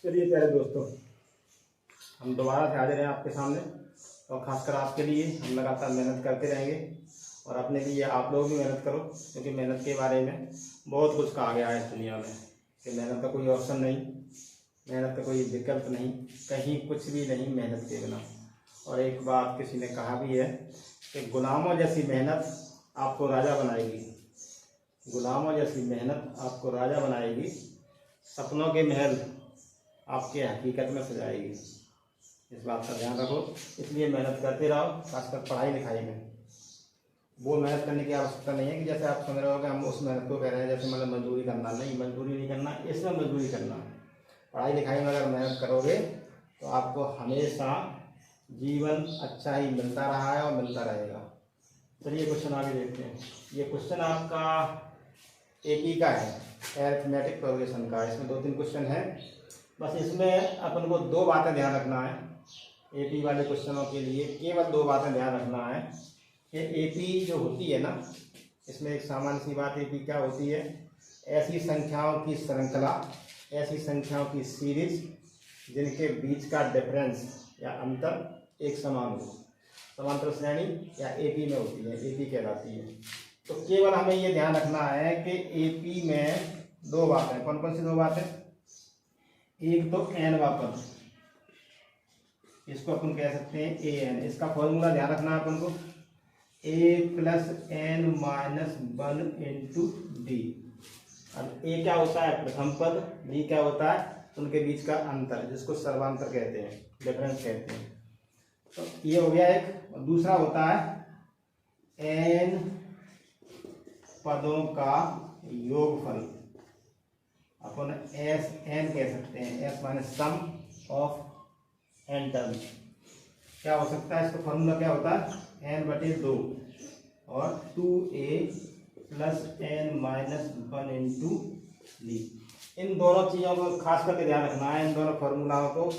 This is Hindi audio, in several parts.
चलिए प्यारे दोस्तों, हम दोबारा से हाजिर हैं आपके सामने और ख़ासकर आपके लिए हम लगातार मेहनत करते रहेंगे और अपने लिए आप लोग भी मेहनत करो, क्योंकि मेहनत के बारे में बहुत कुछ कहा गया है इस दुनिया में कि मेहनत का कोई ऑप्शन नहीं, मेहनत का कोई विकल्प नहीं, कहीं कुछ भी नहीं मेहनत के बिना। और एक बात किसी ने कहा भी है कि गुलामों जैसी मेहनत आपको राजा बनाएगी, गुलामों जैसी मेहनत आपको राजा बनाएगी, सपनों के महल आपके हकीकत में सजाएगी। इस बात का ध्यान रखो, इसलिए मेहनत करते रहो, खासकर पढ़ाई लिखाई में। वो मेहनत करने की आवश्यकता नहीं है कि जैसे आप समझ रहे हो कि हम उस मेहनत को कह रहे हैं जैसे मतलब मजदूरी करना, नहीं, मजदूरी नहीं करना, इसमें मजदूरी करना। पढ़ाई लिखाई में अगर मेहनत करोगे तो आपको हमेशा जीवन अच्छा ही मिलता रहा है और मिलता रहेगा। चलिए क्वेश्चन आगे देखते हैं। ये क्वेश्चन आपका एपी का है, अरिथमेटिक प्रोग्रेशन का। इसमें 2-3 क्वेश्चन है, बस इसमें अपन को 2 बातें ध्यान रखना है। एपी वाले क्वेश्चनों के लिए केवल 2 बातें ध्यान रखना है कि एपी जो होती है ना, इसमें एक सामान्य सी बात एपी क्या होती है, ऐसी संख्याओं की श्रृंखला, ऐसी संख्याओं की सीरीज जिनके बीच का डिफरेंस या अंतर एक समान हो, समांतर श्रेणी या एपी में होती है, एपी कहलाती है। तो केवल हमें ये ध्यान रखना है कि एपी में 2 बातें, कौन कौन सी 2 बातें। एक तो एन वा पद, इसको अपन कह सकते हैं ए एन। इसका फॉर्मूला ध्यान रखना है अपन को, a plus n minus 1 into d. अब ए क्या होता है, प्रथम पद, डी क्या होता है, उनके बीच का अंतर, जिसको सर्वांतर कहते हैं, डिफरेंस कहते हैं। तो ये हो गया एक। और दूसरा होता है एन पदों का योगफल, अपन एस एन कह सकते हैं, S minus sum of N term. क्या हो सकता है, इसका फॉर्मूला क्या होता है, एन बटे 2 और 2a plus n minus 1 into d. इन दोनों चीज़ों को खास करके ध्यान रखना है, इन दोनों फॉर्मूलाओं को,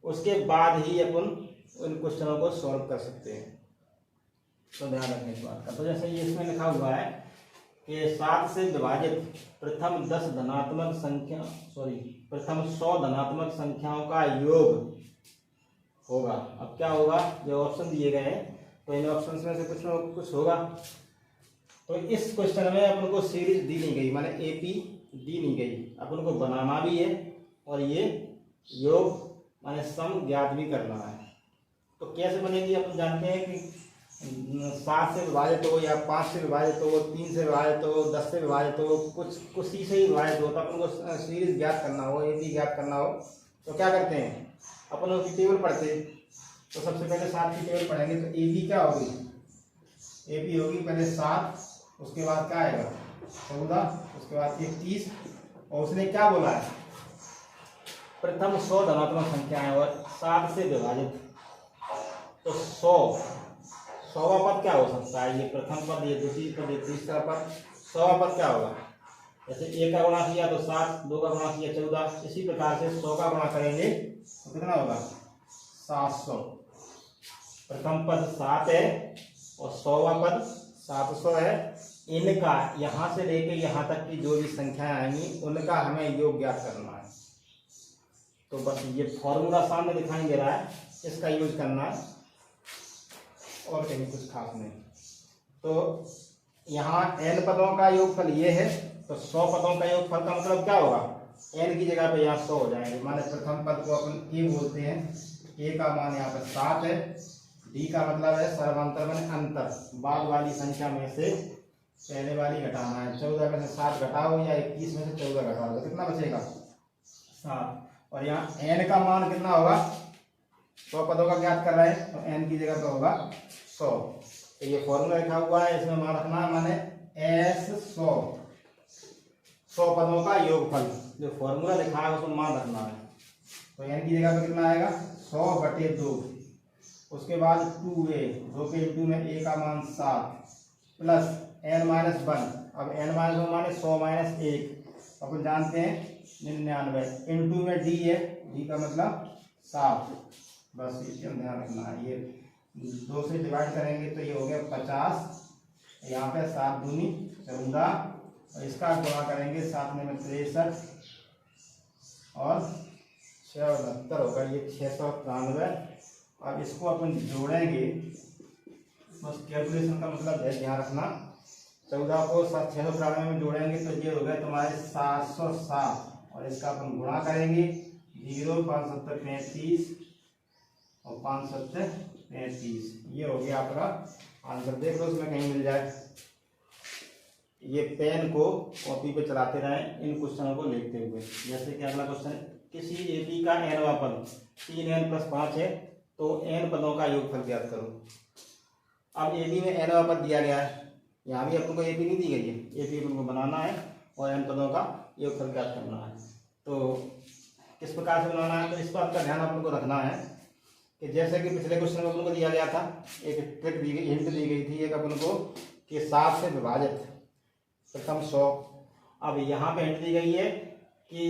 उसके बाद ही अपन इन क्वेश्चनों को सॉल्व कर सकते हैं। तो ध्यान रखें इस बात का। तो जैसे ये इसमें लिखा हुआ है कि 7 से विभाजित प्रथम 10 धनात्मक संख्या, प्रथम 100 धनात्मक संख्याओं का योग होगा। अब क्या होगा, जो ऑप्शन दिए गए हैं तो इन ऑप्शन में से कुछ होगा। तो इस क्वेश्चन में अपन को सीरीज दी नहीं गई, माने एपी दी नहीं गई, अपन को बनाना भी है और ये योग माने सम ज्ञात भी करना है। तो कैसे बनेगी, अपन जानते हैं कि 7 से विभाजित हो या 5 से विभाजित हो, 3 से विभाजित हो, 10 से विभाजित हो, कुछ सी से ही विभाजित हो, तो अपन को सीरीज ज्ञात करना हो, एपी ज्ञात करना हो, तो क्या करते हैं, अपन उसकी टेबल पढ़ते। तो सबसे पहले 7 की टेबल पढ़ेंगे तो एपी क्या होगी, एपी होगी पहले 7, उसके बाद क्या आएगा 14, उसके बाद 31, और उसने क्या बोला है, प्रथम 100 धनात्मक संख्या है और 7 से विभाजित, तो 100वां पद क्या हो सकता है, ये प्रथम पद, ये द्वितीय पद, ये तीसरा पद, 100वां पद क्या होगा। जैसे 1 का गुणा किया तो 7, 2 का गुणा किया 14, इसी प्रकार से 100 का गुणा करेंगे तो कितना होगा 700। प्रथम पद 7 है और 100वां पद 700 है। इनका यहाँ से लेके यहाँ तक की जो भी संख्याएं आएंगी उनका हमें योग ज्ञात करना है। तो बस ये फॉर्मूला सामने दिखाई दे रहा है, इसका यूज करना है और कहीं कुछ खास नहीं। तो यहाँ n पदों का योगफल ये है, तो 100 पदों का योगफल का मतलब क्या होगा, n की जगह पे यहाँ 100 हो जाएंगे। माने प्रथम पद को अपन a बोलते हैं, a का मान यहाँ पे 7 है, d का मतलब है सर्वांतर माने अंतर, बाद वाली संख्या में से पहले वाली घटाना है। 14 में से 7 घटाओ या 21 में से 14 घटाओ तो कितना बचेगा 7। और यहाँ n का मान कितना होगा, 100 पदों का ज्ञात कर रहे हैं तो n की जगह पे होगा 100। तो ये फॉर्मूला लिखा हुआ है, इसमें मान रखना है, माने s 100 पदों का योगफल, जो फॉर्मूला लिखा है उसमें मान रखना है। तो n की जगह पे कितना आएगा 100 बटे 2, उसके बाद 2a, 2 के इंटू में a का मान 7 प्लस n माइनस 1। अब n माइनस 1 माने 100 माइनस 1, अपन जानते हैं 99, इंटू में d है, d का मतलब 7। बस इसका ध्यान रखना है, ये 2 से डिवाइड करेंगे तो ये हो गया 50, यहाँ पे 7 दूनी 14, और इसका गुणा करेंगे 7 में 63 और 669 होगा, ये 693। अब इसको अपन जोड़ेंगे, बस कैलकुलेशन का मतलब है, ध्यान रखना। 14 को 693 में जोड़ेंगे तो ये हो गया तुम्हारे 707, और इसका अपन गुणा करेंगे 0 5 7 35 और 5 7 35, ये हो गया आपका आंसर। देख लो उसमें कहीं मिल जाए। ये पेन को कॉपी पे चलाते रहें इन क्वेश्चनों को लिखते हुए। जैसे कि अगला क्वेश्चन है, किसी एपी का nवां पद 3n+5 है, तो n पदों का योगफल ज्ञात करो। अब एपी में nवां पद दिया गया है, यहाँ भी अपन को एपी नहीं दी गई है, एपी अपन को बनाना है और n पदों का योगफल ज्ञात करना है। तो किस प्रकार से बनाना है, तो इस बात का ध्यान अपन को रखना है कि जैसे कि पिछले क्वेश्चन में अपन को दिया गया था, एक ट्रिक दी गई, हिंट दी गई थी एक अपन को कि 7 से विभाजित प्रथम 100। अब यहाँ पे हिंट दी गई है कि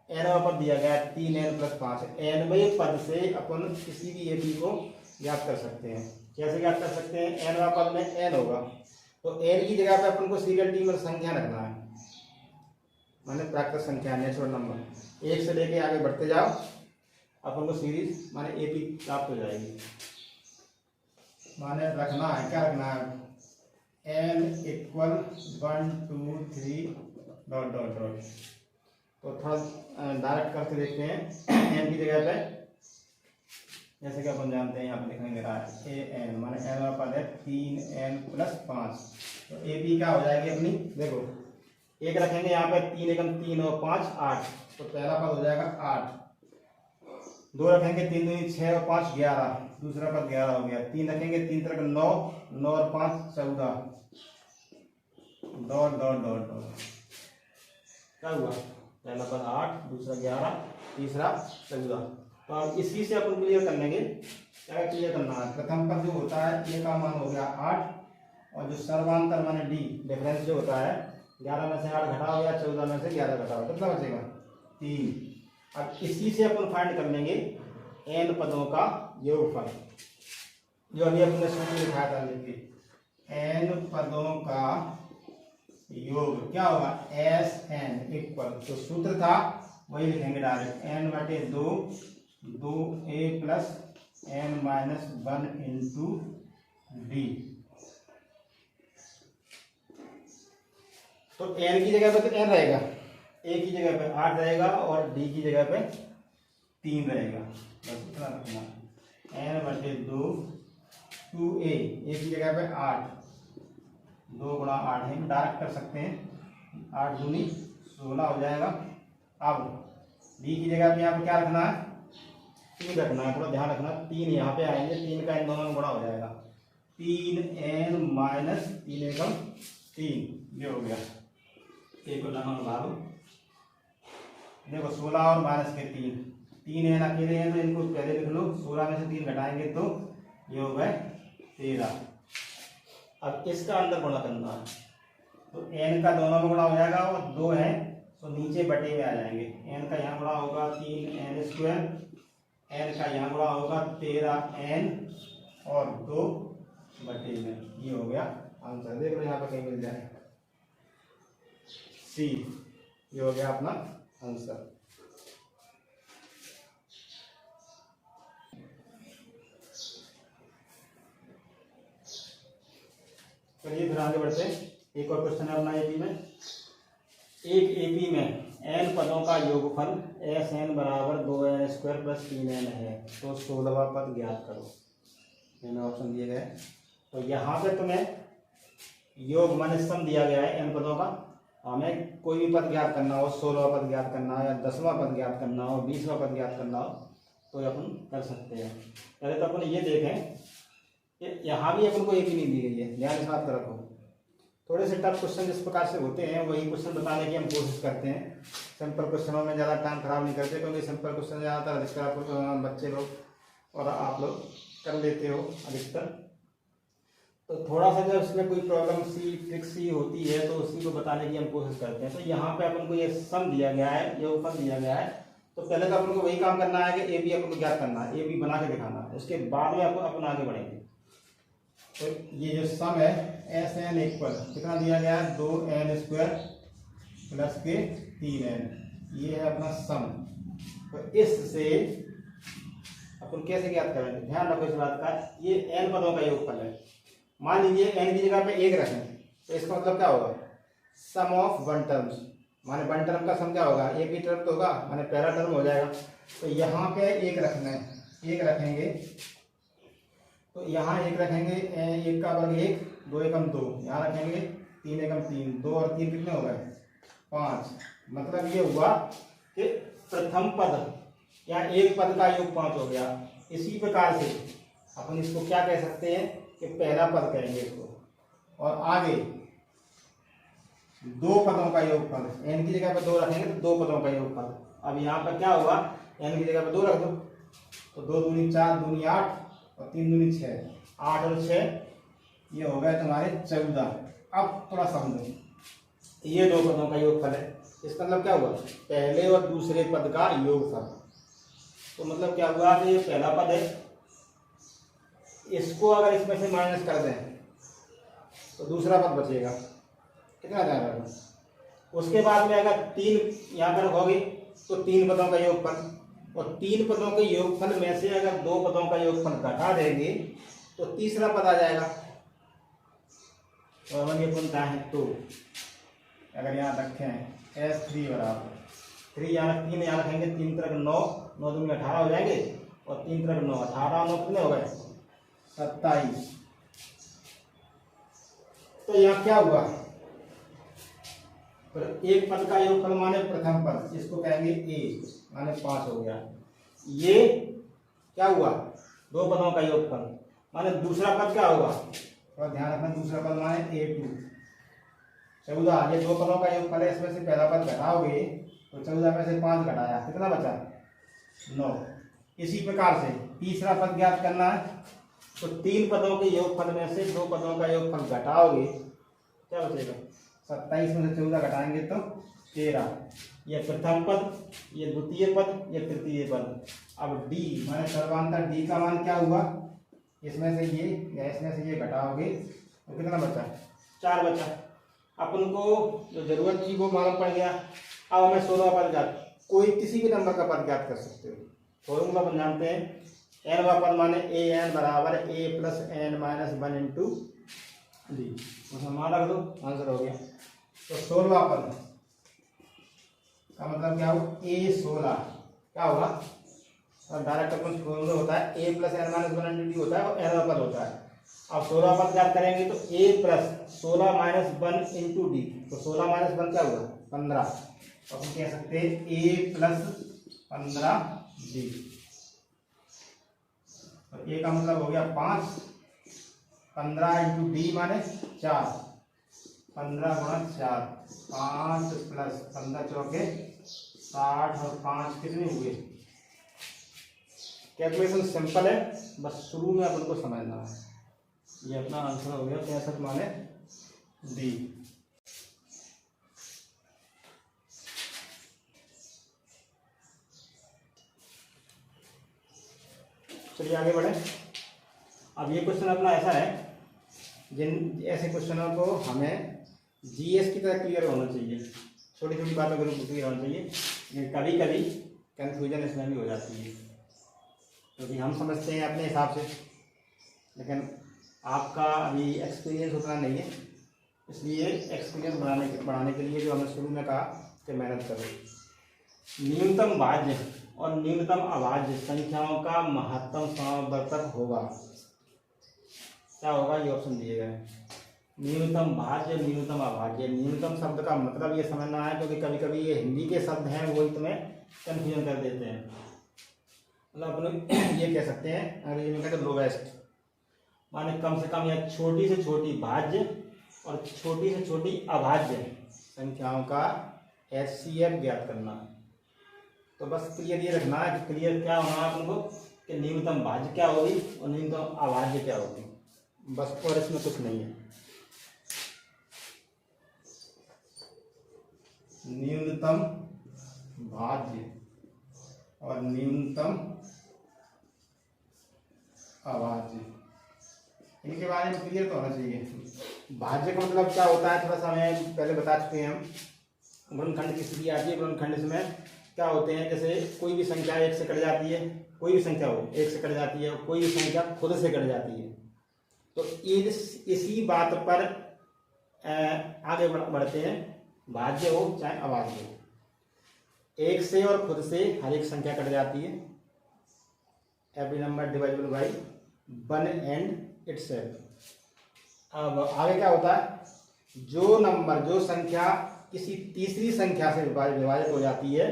nवां पद दिया गया है 3n+5, nवें पद से अपन किसी भी एपी को ज्ञात कर सकते हैं। कैसे ज्ञात कर सकते हैं, nवां पद में n होगा, तो n की जगह पे अपन को सीरियल नंबर संख्या रखना है, माने प्राकृत संख्या, नेचुरल नंबर। 1 से लेके आगे बढ़ते जाओ, अपन को सीरीज माने एपी प्राप्त हो जाएगी। माने रखना है, क्या रखना है, n = 1 2 3 ... तो थोड़ा डायरेक्ट करके देखते हैं। n की जगह पे जैसे कि अपन जानते हैं, यहाँ पे लिखने रहा है an, माने nवां पद है 3n+5, तो एपी क्या हो जाएगी अपनी, देखो एक रखेंगे यहाँ पे 3 एकम 3 और 5 8, तो पहला पद हो जाएगा 8। 2 रखेंगे 3 दूनी 6 और 5 11, दूसरा पद 11 हो गया। 3 रखेंगे 3 तरह 9, 9 और 5 14, ... क्या हुआ, पहला पद 8, दूसरा 11, तीसरा 14। तो अब इसी से अपन क्लियर कर लेंगे। क्या क्लियर करना है, प्रथम पद जो होता है ए का मान हो गया 8, और जो सर्वांतर माने डी डिफरेंस जो होता है, 11 में से 8 घटा हो गया, 14 में से 11 घटा हो, कितना बचेगा 3। अब इसी से अपन फाइंड कर लेंगे n पदों का योगफल, जो अभी अपने सूत्र लिखा था, लिखिए n पदों का योग क्या होगा, Sn इक्वल, तो सूत्र था वही लिखेंगे direct, n/2 2a + n-1 × d। तो n की जगह पे तो n रहेगा, a की जगह पे 8 रहेगा और d की जगह पे 3 रहेगा, बस इतना रखना। n/2 2a, a की जगह पे 8, 2 × 8 है, डायरेक्ट कर सकते हैं, 8 दूनी 16 हो जाएगा। अब d की जगह पे यहाँ पे क्या रखना है, 3 रखना है, थोड़ा ध्यान रखना, 3 यहाँ पे आएंगे, 3 का इन दोनों में गुणा हो जाएगा, 3n - 3 एकम 3, ये हो गया। एक को लगा भाग, देखो 16 और माइनस के 3 n अकेले हैं तो इनको पहले लिख लो, 16 में से 3 घटाएंगे तो ये हो गए 13। अब इसका अंदर गुणा करना है, तो n का दोनों में गुणा हो जाएगा, और 2 है तो नीचे बटे में आ जाएंगे। n का यहाँ गुणा होगा 3n², n का यहाँ गुणा होगा 13n और 2 बटे में, ये हो गया आंसर। देख लो यहाँ पे कहीं मिल जाए, सी, ये हो गया अपना आंसर। चलिए फिर आगे बढ़ते हैं। एक और क्वेश्चन है अपना एपी में। एक एपी में n पदों का योगफल Sn = 2n² + 3n है, तो 16वां पद ज्ञात करो। मैंने ऑप्शन दिए गए, तो यहाँ पे तुम्हें योग माने सम दिया गया है n पदों का। हमें कोई भी पद ज्ञात करना हो, 16वां पद ज्ञात करना हो या 10वां पद ज्ञात करना हो, 20वां पद ज्ञात करना हो, तो अपन कर सकते हैं। पहले तो अपन ये देखें कि यहाँ भी अपन को एपी नहीं दी गई है, ध्यान इस बात का रखो। थोड़े से टफ क्वेश्चन जिस प्रकार से होते हैं वही क्वेश्चन बताने की हम कोशिश करते हैं। सिंपल क्वेश्चनों में ज़्यादा टाइम खराब नहीं करते, क्योंकि सिंपल क्वेश्चन ज़्यादातर अधिकतर बच्चे लोग और आप लोग कर लेते हो अधिकतर। तो थोड़ा सा जब इसमें कोई प्रॉब्लम सी ट्रिक सी होती है तो उसी को बताने की हम कोशिश करते हैं। तो यहाँ पे अपन को ये सम दिया गया है, योगफल दिया गया है, तो पहले तो अपन को वही काम करना है कि ए बी अपन को ज्ञात करना है, ए बी बना के दिखाना है, उसके बाद में अपन आगे बढ़ेंगे। तो ये जो सम है Sn इक्वल कितना दिया गया है, 2n² + के 3n, ये है अपना सम। तो इससे अपन कैसे ज्ञात करेंगे, ध्यान रखो इस बात का, ये n पदों का योगफल है। मान लीजिए n की जगह पे 1 रखें तो इसका मतलब क्या होगा, सम ऑफ वन टर्म्स, माने वन टर्म का सम क्या होगा, एक ही टर्म तो होगा, माने पहला टर्म हो जाएगा। तो यहाँ पे 1 रखना है, 1 रखेंगे तो यहाँ 1 रखेंगे, 1 का वर्ग 1, 2 एकम 2, यहाँ रखेंगे 3 एकम 3, 2 और 3 कितने हो गए 5। मतलब ये हुआ कि प्रथम पद या एक पद का योग 5 हो गया। इसी प्रकार से अपन इसको क्या कह सकते हैं कि पहला पद कहेंगे इसको, और आगे दो पदों का योगफल, n की जगह पर 2 रखेंगे तो 2 पदों का योगफल। अब यहाँ पर क्या होगा, n की जगह पर 2 रख दो तो 2 दूनी 4, दूनी 8 और 3 दूनी 6, 8 और 6 ये हो गए तुम्हारे 14। अब थोड़ा समझो, ये 2 पदों का योगफल है, इसका मतलब क्या हुआ, पहले और दूसरे पद का योगफल। तो मतलब क्या हुआ कि ये पहला पद है, इसको अगर इसमें से माइनस कर दें तो दूसरा पद बचेगा, कितना ध्यान रखना। उसके बाद में अगर 3 यहाँ पर रखोगे तो 3 पदों का योगफल, और 3 पदों के योगफल में से अगर 2 पदों का योगफल घटा देंगे तो तीसरा पद आ जाएगा। और हम ये बनता है तो अगर यहाँ रखें S3 बराबर 3, यहाँ 3 यहाँ रखेंगे, 3 तरह 9, 9 दूनी 18 हो जाएंगे, और 3 तरह 9, 18 9 कितने हो गए 27। तो यहाँ क्या हुआ, पर एक पद का योगफल माने प्रथम पद, इसको कहेंगे a, माने 5 हो गया। ये क्या हुआ, 2 पदों का योगफल, माने दूसरा पद क्या होगा, थोड़ा ध्यान रखना, दूसरा पद माने a2 14। ये 2 पदों का योगफल है, इसमें से पहला पद घटाओगे तो 14 में से 5 घटाया, कितना बचा 9। इसी प्रकार से तीसरा पद ज्ञात करना है, तो 3 पदों के योगफल में से 2 पदों का योगफल घटाओगे क्या बचेगा 27 में से 14 घटाएंगे तो 13। ये प्रथम पद, ये द्वितीय पद, ये तृतीय पद। अब d माने सर्वांतर d का मान क्या हुआ, इसमें से ये या इसमें से ये घटाओगे तो कितना बचा 4 बचा। अपन को जो जरूरत थी वो मालूम पड़ गया। अब हमें 16 पद ज्ञात, कोई किसी भी नंबर का पद ज्ञात कर सकते हो। फॉर्मूला अपन जानते हैं, n का पद माने an बराबर a plus n minus 1 into D, उसमें मान रख दो, आंसर हो गया। तो 16 पद का मतलब क्या हो, a16 क्या होगा, और डायरेक्ट अपन फॉर्मूला होता है a plus n minus 1 into D होता है, और n का पद होता है। अब 16 पद ज्ञात करेंगे तो a plus 16 minus 1 into D, तो 16 माइनस 1 क्या हुआ 15, तो हम कह सकते हैं a प्लस 15 डी। तो a का मतलब हो गया 5, 15 इंटू डी माने 4, 15 गुणा 4, 5 प्लस 15 चौके 60 और 5 कितने हुए। कैलकुलेशन सिंपल है, बस शुरू में अपन को समझना है। ये अपना आंसर हो गया 65 माने डी। चलिए आगे बढ़े। अब ये क्वेश्चन अपना ऐसा है, जिन ऐसे क्वेश्चनों को हमें जीएस की तरह क्लियर होना चाहिए, छोटी छोटी बातों को क्लियर होना चाहिए, लेकिन कभी कभी कंफ्यूजन इसमें भी हो जाती है, क्योंकि हम समझते हैं अपने हिसाब से, लेकिन आपका अभी एक्सपीरियंस उतना नहीं है, इसलिए एक्सपीरियंस बढ़ाने के लिए जो हमने शुरू में कहा कि मेहनत करो। न्यूनतम भाज्य और न्यूनतम अभाज्य संख्याओं का महत्तम समावर्तक होगा, क्या होगा, ये ऑप्शन दिए गए। न्यूनतम भाज्य, न्यूनतम अभाज्य। न्यूनतम शब्द का मतलब ये समझना है, क्योंकि कभी कभी ये हिंदी के शब्द हैं वही तुम्हें कंफ्यूजन कर देते हैं। मतलब अपन ये कह सकते हैं अंग्रेजी में कहते हैं लोवेस्ट, माने कम से कम या छोटी से छोटी भाज्य और छोटी से छोटी अभाज्य संख्याओं का HCF ज्ञात करना। तो बस क्लियर ये रखना है कि क्लियर क्या होना है अपन को कि न्यूनतम भाज्य क्या होगी और न्यूनतम अभाज्य क्या होगी, बस, और इसमें कुछ नहीं है। न्यूनतम भाज्य और न्यूनतम अभाज्य, इनके बारे में क्लियर तो होना चाहिए। भाज्य का मतलब क्या होता है, थोड़ा सा हमें पहले बता चुके हैं हम। गुणनखंड की स्थिति आती है, गुणनखंड में क्या होते हैं, जैसे कोई भी संख्या एक से कट जाती है, कोई भी संख्या हो एक से कट जाती है, कोई भी संख्या खुद से कट जाती है। तो इसी बात पर आगे बढ़ते हैं, भाज्य हो चाहे अभाज्य हो, एक से और खुद से हर एक संख्या कट जाती है। Every number dividable by 1 and itself. अब आगे क्या होता है, जो संख्या किसी तीसरी संख्या से विभाजित हो जाती है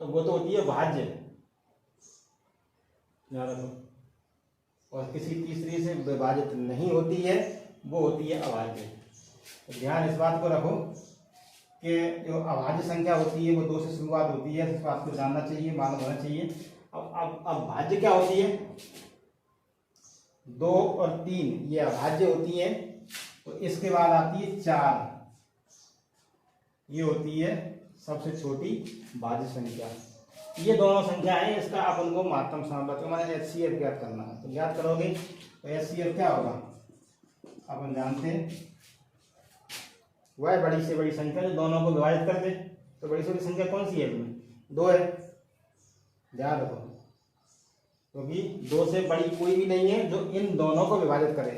तो वो तो होती है भाज्य, याद रखो। और किसी तीसरी से विभाजित नहीं होती है वो होती है अभाज्य। तो ध्यान इस बात को रखो कि जो अभाज्य संख्या होती है वो 2 से शुरुआत होती है, इस बात को जानना चाहिए, मालूम होना चाहिए। अब भाज्य क्या होती है, 2 और 3 ये अभाज्य होती है। तो इसके बाद आती है 4, ये होती है सबसे छोटी भाज्य संख्या। ये दोनों संख्या है, इसका अपन को महत्तम सामर्थ्य मैंने HCF ज्ञात करना है। तो ज्ञात करोगे तो HCF क्या होगा, अपन जानते हैं वह बड़ी से बड़ी संख्या जो दोनों को विभाजित कर दे। तो बड़ी से बड़ी संख्या कौन सी है इसमें, 2 है, ध्यान रखो, क्योंकि 2 से बड़ी कोई भी नहीं है जो इन दोनों को विभाजित करे।